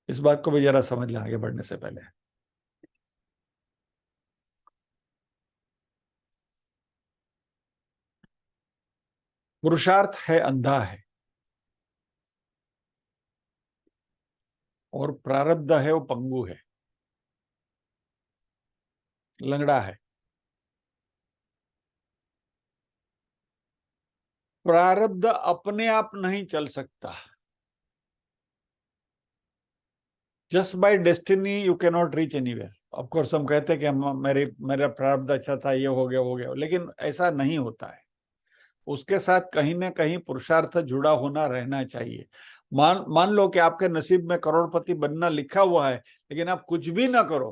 इस बात को भी जरा समझ लें आगे बढ़ने से पहले। पुरुषार्थ है अंधा है, और प्रारब्ध है वो पंगु है, लंगड़ा है। प्रारब्ध अपने आप नहीं चल सकता, just by destiny you can not reach anywhere. Of course हम कहते हैं कि मेरा प्रारब्ध अच्छा था, ये हो गया, लेकिन ऐसा नहीं होता है। उसके साथ कहीं ना कहीं पुरुषार्थ जुड़ा होना रहना चाहिए। मान लो कि आपके नसीब में करोड़पति बनना लिखा हुआ है, लेकिन आप कुछ भी ना करो,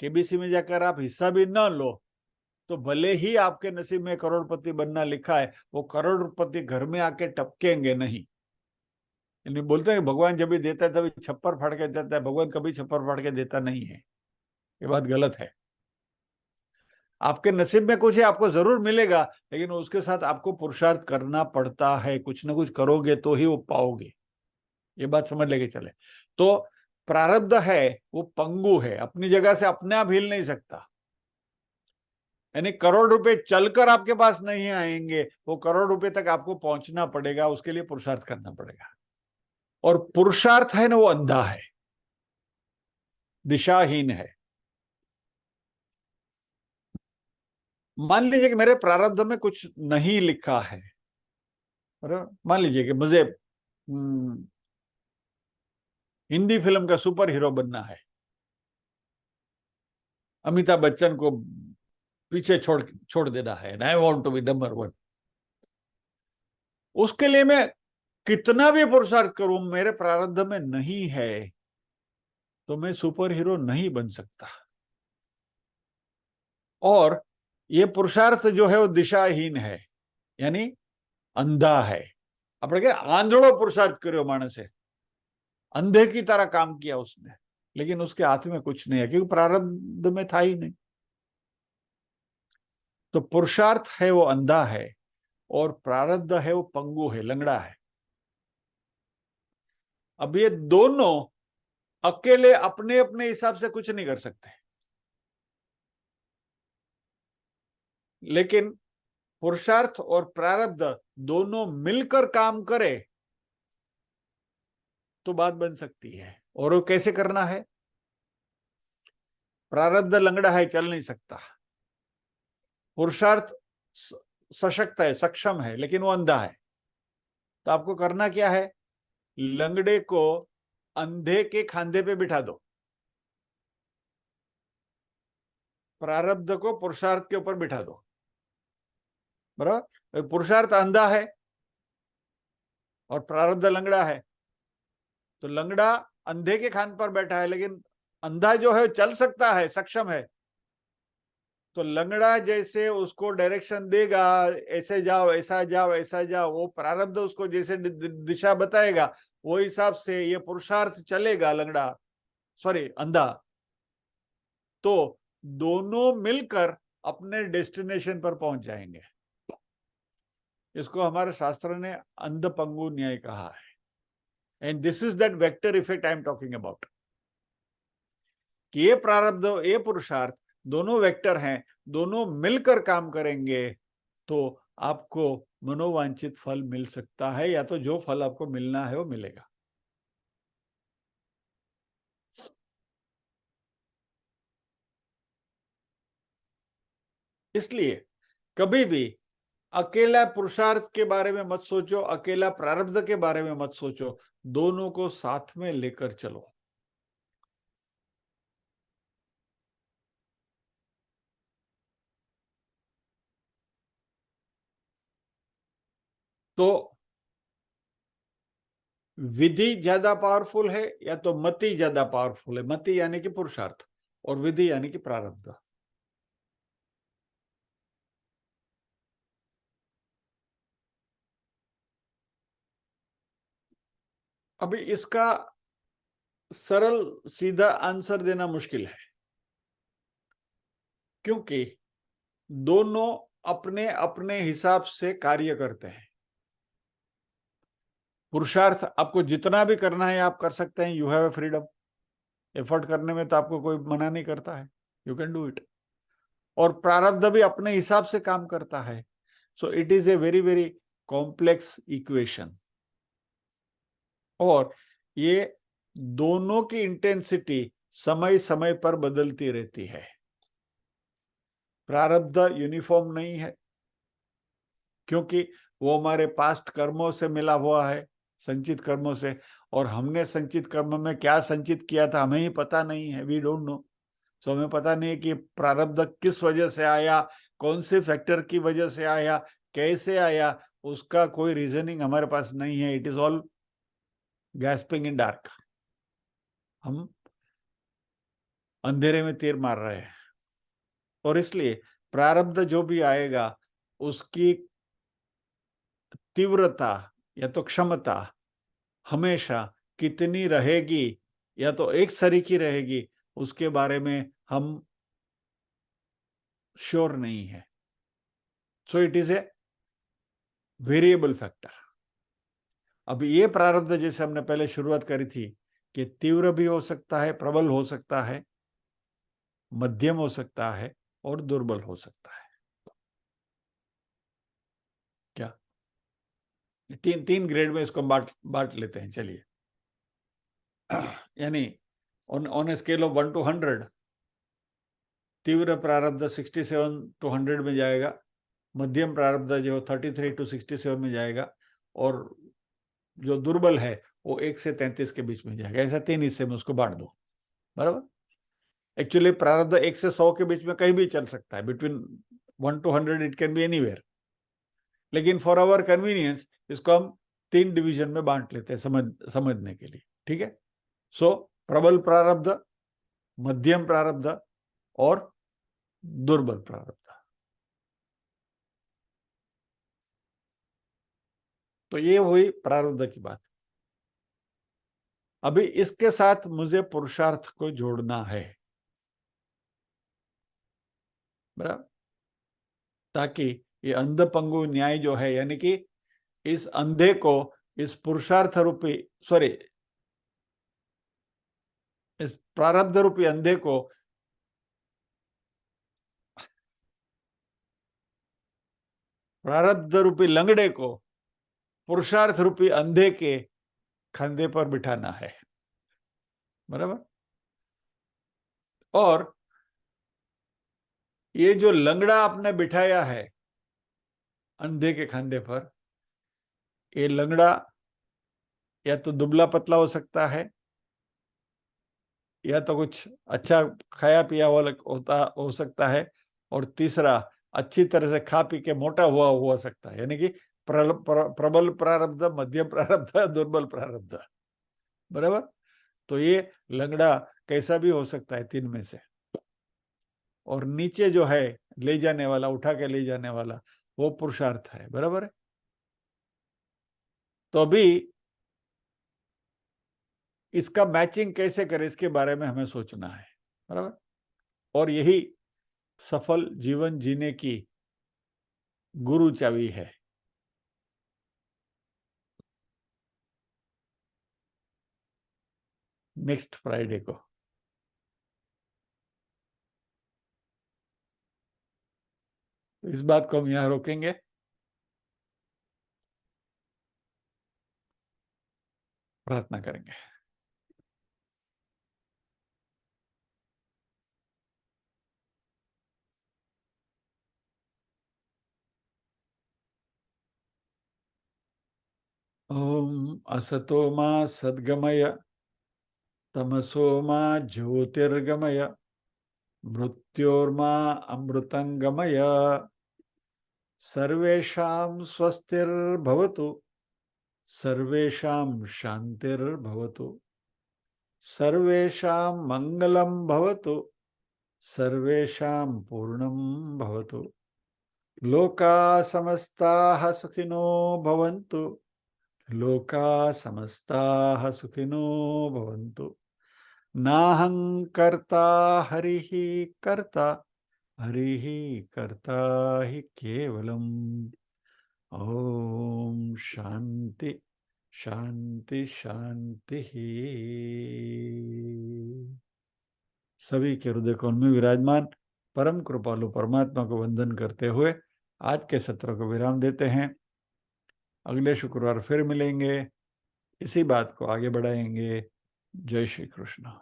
केबीसी में जाकर आप हिस्सा भी ना लो, तो भले ही आपके नसीब में करोड़पति बनना लिखा है, वो करोड़पति घर में आके टपकेंगे नहीं। यानी बोलते हैं भगवान जब भी देता है तभी छप्पर फाड़ के देता है, भगवान कभी छप्पर फाड़ के देता नहीं है, ये बात गलत है। आपके नसीब में कुछ है, आपको जरूर मिलेगा, लेकिन उसके साथ आपको पुरुषार्थ करना पड़ता है, कुछ ना कुछ करोगे तो ही वो पाओगे, ये बात समझ लेके चले। तो प्रारब्ध है वो पंगु है, अपनी जगह से अपने आप हिल नहीं सकता। यानी करोड़ रुपए चलकर आपके पास नहीं आएंगे, वो करोड़ रुपए तक आपको पहुंचना पड़ेगा, उसके लिए पुरुषार्थ करना पड़ेगा। और पुरुषार्थ है ना, वो अंधा है, दिशाहीन है। मान लीजिए कि मेरे प्रारब्ध में कुछ नहीं लिखा है, मान लीजिए कि मुझे हिंदी फिल्म का सुपर हीरो बनना है, अमिताभ बच्चन को पीछे छोड़ छोड़ देना है, I want to be number 1। उसके लिए मैं कितना भी पुरुषार्थ करूं, मेरे प्रारब्ध में नहीं है, तो मैं सुपर हीरो नहीं बन सकता। और ये पुरुषार्थ जो है वो दिशाहीन है, यानी अंधा है। આપણે કે આંધળો પુરુષાર્થ કર્યો માણસે, अंधे की तरह काम किया उसने, लेकिन उसके हाथ में कुछ नहीं है, क्योंकि प्रारब्ध में था ही नहीं। तो पुरुषार्थ है वो अंधा है, और प्रारब्ध है वो पंगु है, लंगड़ा है। अब ये दोनों अकेले अपने अपने हिसाब से कुछ नहीं कर सकते, लेकिन पुरुषार्थ और प्रारब्ध दोनों मिलकर काम करे तो बात बन सकती है। और वो कैसे करना है? प्रारब्ध लंगड़ा है, चल नहीं सकता। पुरुषार्थ सशक्त है, सक्षम है, लेकिन वो अंधा है। तो आपको करना क्या है? लंगड़े को अंधे के खांधे पे बिठा दो, प्रारब्ध को पुरुषार्थ के ऊपर बिठा दो। बराबर? पुरुषार्थ अंधा है और प्रारब्ध लंगड़ा है, तो लंगड़ा अंधे के खान पर बैठा है, लेकिन अंधा जो है चल सकता है, सक्षम है। तो लंगड़ा जैसे उसको डायरेक्शन देगा, ऐसे जाओ, ऐसा जाओ, ऐसा जाओ, वो प्रारब्ध उसको जैसे दिशा बताएगा, वो हिसाब से ये पुरुषार्थ चलेगा, लंगड़ा सॉरी अंधा। तो दोनों मिलकर अपने डेस्टिनेशन पर पहुंच जाएंगे। इसको हमारे शास्त्र ने अंध पंगु न्याय कहा है। And this is that vector effect I am talking about, कि ये प्रारब्ध, ये पुरुषार्थ दोनों वेक्टर हैं, दोनों मिलकर काम करेंगे तो आपको मनोवांछित फल मिल सकता है, या तो जो फल आपको मिलना है वो मिलेगा। इसलिए कभी भी अकेला पुरुषार्थ के बारे में मत सोचो, अकेला प्रारब्ध के बारे में मत सोचो, दोनों को साथ में लेकर चलो। तो विधि ज्यादा पावरफुल है या तो मति ज्यादा पावरफुल है? मति यानी कि पुरुषार्थ, और विधि यानी कि प्रारब्ध। अभी इसका सरल सीधा आंसर देना मुश्किल है, क्योंकि दोनों अपने अपने हिसाब से कार्य करते हैं। पुरुषार्थ आपको जितना भी करना है आप कर सकते हैं, you have a freedom. Effort करने में तो आपको कोई मना नहीं करता है, यू कैन डू इट। और प्रारब्ध भी अपने हिसाब से काम करता है। So it is a very very complex equation, और ये दोनों की इंटेंसिटी समय समय पर बदलती रहती है। प्रारब्ध यूनिफॉर्म नहीं है, क्योंकि वो हमारे पास्ट कर्मों से मिला हुआ है, संचित कर्मों से, और हमने संचित कर्म में क्या संचित किया था हमें ही पता नहीं है, वी डोंट नो। सो हमें पता नहीं कि प्रारब्ध किस वजह से आया, कौन से फैक्टर की वजह से आया, कैसे आया, उसका कोई रीजनिंग हमारे पास नहीं है। It is all gasping in dark, हम अंधेरे में तीर मार रहे हैं। और इसलिए प्रारब्ध जो भी आएगा उसकी तीव्रता या तो क्षमता हमेशा कितनी रहेगी या तो एक सरीकी रहेगी, उसके बारे में हम श्योर नहीं है। So it is a variable factor. अब ये प्रारब्ध जैसे हमने पहले शुरुआत करी थी कि तीव्र भी हो सकता है, प्रबल हो सकता है, मध्यम हो सकता है और दुर्बल हो सकता है। क्या तीन ग्रेड में इसको बांट लेते हैं। चलिए, यानी on a scale of 1 to 100 तीव्र प्रारब्ध 67 to 100 में जाएगा, मध्यम प्रारब्ध जो 33 to 67 में जाएगा और जो दुर्बल है वो 1 से 33 के बीच में जाएगा। ऐसा 3 हिस्से में उसको बांट दो, बराबर। एक्चुअली प्रारब्ध 1 से 100 के बीच में कहीं भी चल सकता है, between 1 to 100 it can be anywhere, लेकिन फॉर आवर कन्वीनियंस इसको हम 3 डिवीजन में बांट लेते हैं समझने के लिए, ठीक है। सो प्रबल प्रारब्ध, मध्यम प्रारब्ध और दुर्बल प्रारब्ध। तो ये हुई प्रारब्ध की बात। अभी इसके साथ मुझे पुरुषार्थ को जोड़ना है, बराबर, ताकि ये अंध पंगु न्याय जो है, यानी कि इस अंधे को इस पुरुषार्थ रूपी इस प्रारब्ध रूपी अंधे को प्रारब्ध रूपी लंगड़े को पुरुषार्थ रूपी अंधे के कंधे पर बिठाना है, बराबर। और ये जो लंगड़ा आपने बिठाया है अंधे के कंधे पर, ये लंगड़ा या तो दुबला पतला हो सकता है या तो कुछ अच्छा खाया पिया हुआ हो सकता है, और तीसरा अच्छी तरह से खा पी के मोटा हुआ हो सकता है, यानी कि प्रबल प्रारब्ध, मध्यम प्रारब्ध, दुर्बल प्रारब्ध, बराबर। तो ये लंगड़ा कैसा भी हो सकता है 3 में से। और नीचे जो है ले जाने वाला, उठा के ले जाने वाला, वो पुरुषार्थ है, बराबर है। तो अभी इसका मैचिंग कैसे करें इसके बारे में हमें सोचना है, बराबर। और यही सफल जीवन जीने की गुरु चाबी है। नेक्स्ट फ्राइडे को इस बात को हम यहां रोकेंगे। प्रार्थना करेंगे। ओम असतो मा सद्गमय, तमसो मा ज्योतिर्गमय, मृत्योर्मा अमृतंगमय। सर्वेषां स्वस्तिर्भवतु, सर्वेषां शांतिर्भवतु, सर्वेषां मंगलं भवतु, सर्वेषां पूर्णं भवतु। लोका समस्ताः सुखिनो भवन्तु, लोका समस्ताः सुखिनो भवन्तु। नाहं कर्ता हरिः कर्ता, हरिः कर्ता हि केवलम्। ओम शांति शांति शांति। सभी के हृदय कोण में विराजमान परम कृपालु परमात्मा को वंदन करते हुए आज के सत्र को विराम देते हैं। अगले शुक्रवार फिर मिलेंगे, इसी बात को आगे बढ़ाएंगे। जय श्री कृष्ण।